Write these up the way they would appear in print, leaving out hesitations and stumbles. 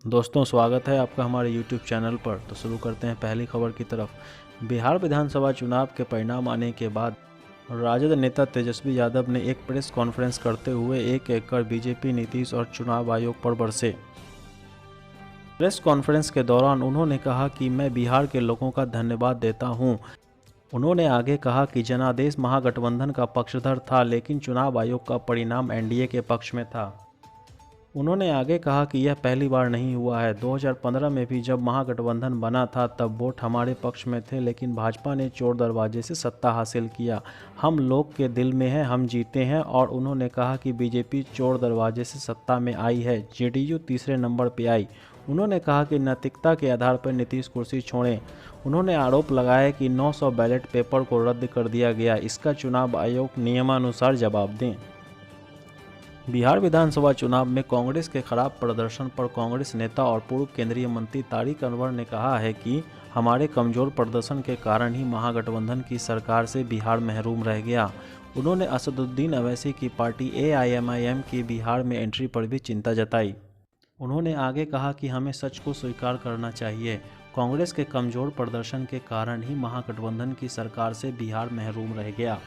दोस्तों, स्वागत है आपका हमारे YouTube चैनल पर। तो शुरू करते हैं पहली खबर की तरफ। बिहार विधानसभा चुनाव के परिणाम आने के बाद राजद नेता तेजस्वी यादव ने एक प्रेस कॉन्फ्रेंस करते हुए एक कर बीजेपी, नीतीश और चुनाव आयोग पर बरसे। प्रेस कॉन्फ्रेंस के दौरान उन्होंने कहा कि मैं बिहार के लोगों का धन्यवाद देता हूं। उन्होंने आगे कहा कि जनादेश महागठबंधन का पक्षधर था, लेकिन चुनाव आयोग का परिणाम एनडीए के पक्ष में था। उन्होंने आगे कहा कि यह पहली बार नहीं हुआ है। 2015 में भी जब महागठबंधन बना था तब वोट हमारे पक्ष में थे, लेकिन भाजपा ने चोर दरवाजे से सत्ता हासिल किया। हम लोग के दिल में है, हम जीते हैं। और उन्होंने कहा कि बीजेपी चोर दरवाजे से सत्ता में आई है, जेडीयू तीसरे नंबर पर आई। उन्होंने कहा कि नैतिकता के आधार पर नीतीश कुर्सी छोड़ें। उन्होंने आरोप लगाया कि 900 बैलेट पेपर को रद्द कर दिया गया, इसका चुनाव आयोग नियमानुसार जवाब दें। बिहार विधानसभा चुनाव में कांग्रेस के खराब प्रदर्शन पर कांग्रेस नेता और पूर्व केंद्रीय मंत्री तारिक अनवर ने कहा है कि हमारे कमजोर प्रदर्शन के कारण ही महागठबंधन की सरकार से बिहार महरूम रह गया। उन्होंने असदुद्दीन अवैसी की पार्टी AIMIM की बिहार में एंट्री पर भी चिंता जताई। उन्होंने आगे कहा कि हमें सच को स्वीकार करना चाहिए। कांग्रेस के कमजोर प्रदर्शन के कारण ही महागठबंधन की सरकार से बिहार महरूम रह गया।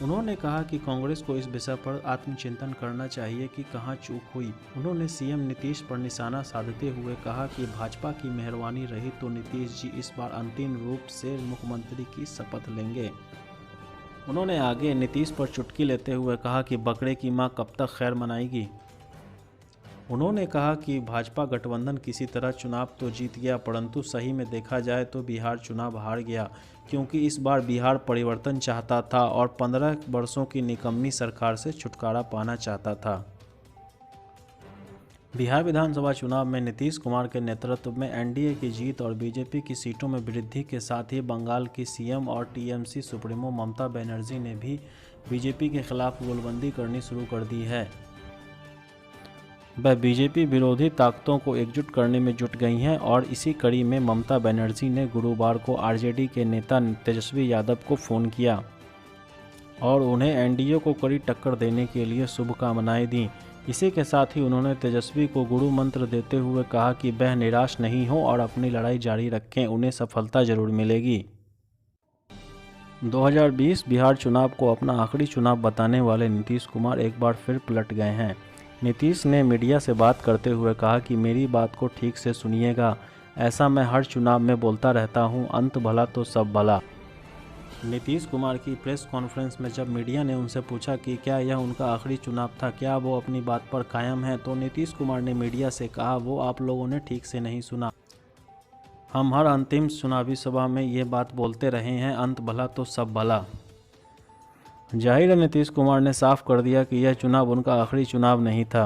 उन्होंने कहा कि कांग्रेस को इस विषय पर आत्मचिंतन करना चाहिए कि कहां चूक हुई। उन्होंने सीएम नीतीश पर निशाना साधते हुए कहा कि भाजपा की मेहरबानी रही तो नीतीश जी इस बार अंतिम रूप से मुख्यमंत्री की शपथ लेंगे। उन्होंने आगे नीतीश पर चुटकी लेते हुए कहा कि बकरे की मां कब तक खैर मनाएगी। उन्होंने कहा कि भाजपा गठबंधन किसी तरह चुनाव तो जीत गया, परंतु सही में देखा जाए तो बिहार चुनाव हार गया, क्योंकि इस बार बिहार परिवर्तन चाहता था और 15 वर्षों की निकम्मी सरकार से छुटकारा पाना चाहता था। बिहार विधानसभा चुनाव में नीतीश कुमार के नेतृत्व में एनडीए की जीत और बीजेपी की सीटों में वृद्धि के साथ ही बंगाल की सीएम और टीएमसी सुप्रीमो ममता बनर्जी ने भी बीजेपी के खिलाफ गोलबंदी करनी शुरू कर दी है। वह बीजेपी विरोधी ताकतों को एकजुट करने में जुट गई हैं और इसी कड़ी में ममता बनर्जी ने गुरुवार को आरजेडी के नेता तेजस्वी यादव को फ़ोन किया और उन्हें एनडीए को कड़ी टक्कर देने के लिए शुभकामनाएं दी। इसी के साथ ही उन्होंने तेजस्वी को गुरु मंत्र देते हुए कहा कि वह निराश नहीं हो और अपनी लड़ाई जारी रखें, उन्हें सफलता जरूर मिलेगी। 2020 बिहार चुनाव को अपना आखिरी चुनाव बताने वाले नीतीश कुमार एक बार फिर पलट गए हैं। नीतीश ने मीडिया से बात करते हुए कहा कि मेरी बात को ठीक से सुनिएगा, ऐसा मैं हर चुनाव में बोलता रहता हूं, अंत भला तो सब भला। नीतीश कुमार की प्रेस कॉन्फ्रेंस में जब मीडिया ने उनसे पूछा कि क्या यह उनका आखिरी चुनाव था, क्या वो अपनी बात पर कायम हैं, तो नीतीश कुमार ने मीडिया से कहा, वो आप लोगों ने ठीक से नहीं सुना। हम हर अंतिम चुनावी सभा में ये बात बोलते रहे हैं, अंत भला तो सब भला। जाहिर है नीतीश कुमार ने साफ कर दिया कि यह चुनाव उनका आखिरी चुनाव नहीं था।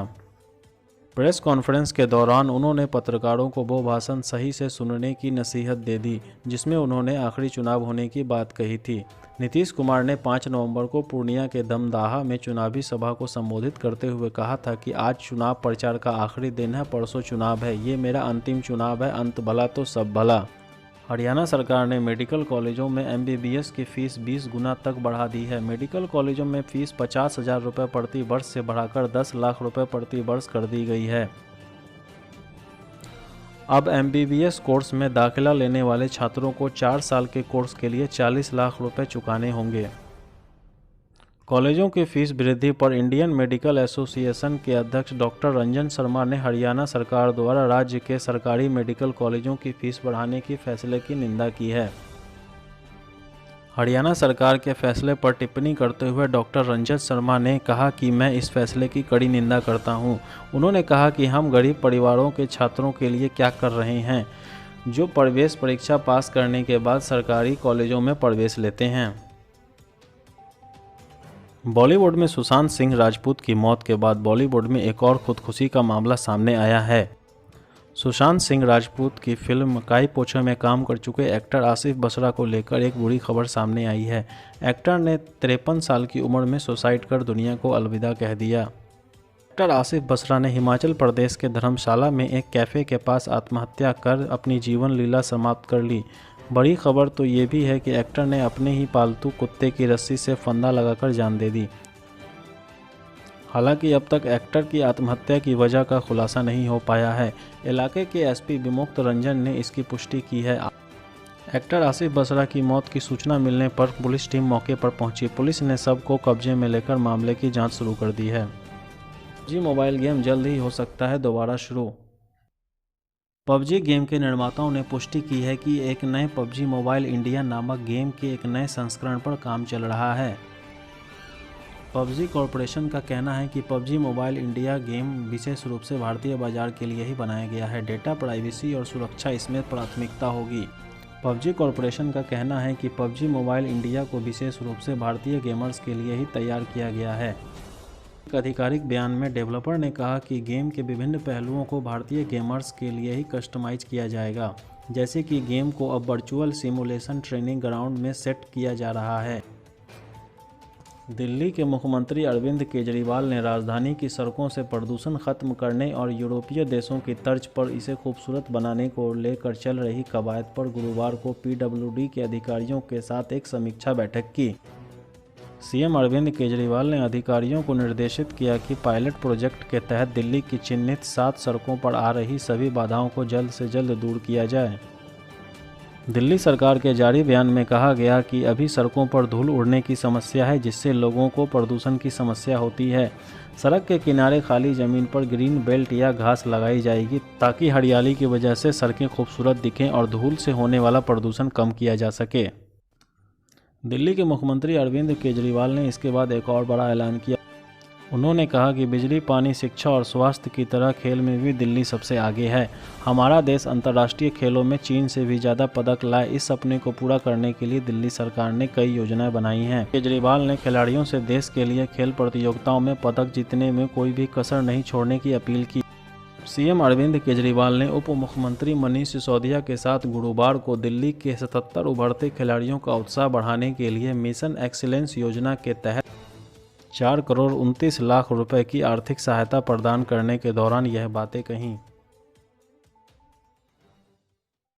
प्रेस कॉन्फ्रेंस के दौरान उन्होंने पत्रकारों को वो भाषण सही से सुनने की नसीहत दे दी जिसमें उन्होंने आखिरी चुनाव होने की बात कही थी। नीतीश कुमार ने 5 नवंबर को पूर्णिया के दमदाहा में चुनावी सभा को संबोधित करते हुए कहा था कि आज चुनाव प्रचार का आखिरी दिन है, परसों चुनाव है, ये मेरा अंतिम चुनाव है, अंत भला तो सब भला। हरियाणा सरकार ने मेडिकल कॉलेजों में MBBS की फ़ीस 20 गुना तक बढ़ा दी है। मेडिकल कॉलेजों में फ़ीस 50,000 रुपये प्रति वर्ष से बढ़ाकर 10 लाख रुपये प्रति वर्ष कर दी गई है। अब MBBS कोर्स में दाखिला लेने वाले छात्रों को 4 साल के कोर्स के लिए 40 लाख रुपये चुकाने होंगे। कॉलेजों की फीस वृद्धि पर इंडियन मेडिकल एसोसिएशन के अध्यक्ष डॉक्टर रंजन शर्मा ने हरियाणा सरकार द्वारा राज्य के सरकारी मेडिकल कॉलेजों की फीस बढ़ाने के फैसले की निंदा की है। हरियाणा सरकार के फैसले पर टिप्पणी करते हुए डॉक्टर रंजन शर्मा ने कहा कि मैं इस फैसले की कड़ी निंदा करता हूं। उन्होंने कहा कि हम गरीब परिवारों के छात्रों के लिए क्या कर रहे हैं, जो प्रवेश परीक्षा पास करने के बाद सरकारी कॉलेजों में प्रवेश लेते हैं। बॉलीवुड में सुशांत सिंह राजपूत की मौत के बाद बॉलीवुड में एक और खुदकुशी का मामला सामने आया है। सुशांत सिंह राजपूत की फिल्म काई पोछे में काम कर चुके एक्टर आसिफ बसरा को लेकर एक बुरी खबर सामने आई है। एक्टर ने 53 साल की उम्र में सुसाइड कर दुनिया को अलविदा कह दिया। एक्टर आसिफ बसरा ने हिमाचल प्रदेश के धर्मशाला में एक कैफ़े के पास आत्महत्या कर अपनी जीवन लीला समाप्त कर ली। बड़ी खबर तो ये भी है कि एक्टर ने अपने ही पालतू कुत्ते की रस्सी से फंदा लगाकर जान दे दी। हालांकि अब तक एक्टर की आत्महत्या की वजह का खुलासा नहीं हो पाया है। इलाके के एसपी विमुक्त रंजन ने इसकी पुष्टि की है। एक्टर आसिफ बसरा की मौत की सूचना मिलने पर पुलिस टीम मौके पर पहुंची। पुलिस ने शव को कब्जे में लेकर मामले की जांच शुरू कर दी है। पबजी मोबाइल गेम जल्द ही हो सकता है दोबारा शुरू। पबजी गेम के निर्माताओं ने पुष्टि की है कि एक नए पबजी मोबाइल इंडिया नामक गेम के एक नए संस्करण पर काम चल रहा है। पबजी कॉरपोरेशन का कहना है कि पबजी मोबाइल इंडिया गेम विशेष रूप से भारतीय बाजार के लिए ही बनाया गया है। डेटा प्राइवेसी और सुरक्षा इसमें प्राथमिकता होगी। पबजी कॉरपोरेशन का कहना है कि पबजी मोबाइल इंडिया को विशेष रूप से भारतीय गेमर्स के लिए ही तैयार किया गया है। एक आधिकारिक बयान में डेवलपर ने कहा कि गेम के विभिन्न पहलुओं को भारतीय गेमर्स के लिए ही कस्टमाइज किया जाएगा, जैसे कि गेम को अब वर्चुअल सिमुलेशन ट्रेनिंग ग्राउंड में सेट किया जा रहा है। दिल्ली के मुख्यमंत्री अरविंद केजरीवाल ने राजधानी की सड़कों से प्रदूषण खत्म करने और यूरोपीय देशों की तर्ज पर इसे खूबसूरत बनाने को लेकर चल रही कवायद पर गुरुवार को पीडब्ल्यूडी के अधिकारियों के साथ एक समीक्षा बैठक की। सीएम अरविंद केजरीवाल ने अधिकारियों को निर्देशित किया कि पायलट प्रोजेक्ट के तहत दिल्ली की चिन्हित 7 सड़कों पर आ रही सभी बाधाओं को जल्द से जल्द दूर किया जाए। दिल्ली सरकार के जारी बयान में कहा गया कि अभी सड़कों पर धूल उड़ने की समस्या है, जिससे लोगों को प्रदूषण की समस्या होती है। सड़क के किनारे खाली जमीन पर ग्रीन बेल्ट या घास लगाई जाएगी ताकि हरियाली की वजह से सड़कें खूबसूरत दिखें और धूल से होने वाला प्रदूषण कम किया जा सके। दिल्ली के मुख्यमंत्री अरविंद केजरीवाल ने इसके बाद एक और बड़ा ऐलान किया। उन्होंने कहा कि बिजली, पानी, शिक्षा और स्वास्थ्य की तरह खेल में भी दिल्ली सबसे आगे है। हमारा देश अंतर्राष्ट्रीय खेलों में चीन से भी ज़्यादा पदक लाए, इस सपने को पूरा करने के लिए दिल्ली सरकार ने कई योजनाएं बनाई हैं। केजरीवाल ने खिलाड़ियों से देश के लिए खेल प्रतियोगिताओं में पदक जीतने में कोई भी कसर नहीं छोड़ने की अपील की। सीएम अरविंद केजरीवाल ने उप मुख्यमंत्री मनीष सिसोदिया के साथ गुरुवार को दिल्ली के 77 उभरते खिलाड़ियों का उत्साह बढ़ाने के लिए मिशन एक्सीलेंस योजना के तहत 4 करोड़ 29 लाख रुपए की आर्थिक सहायता प्रदान करने के दौरान यह बातें कहीं।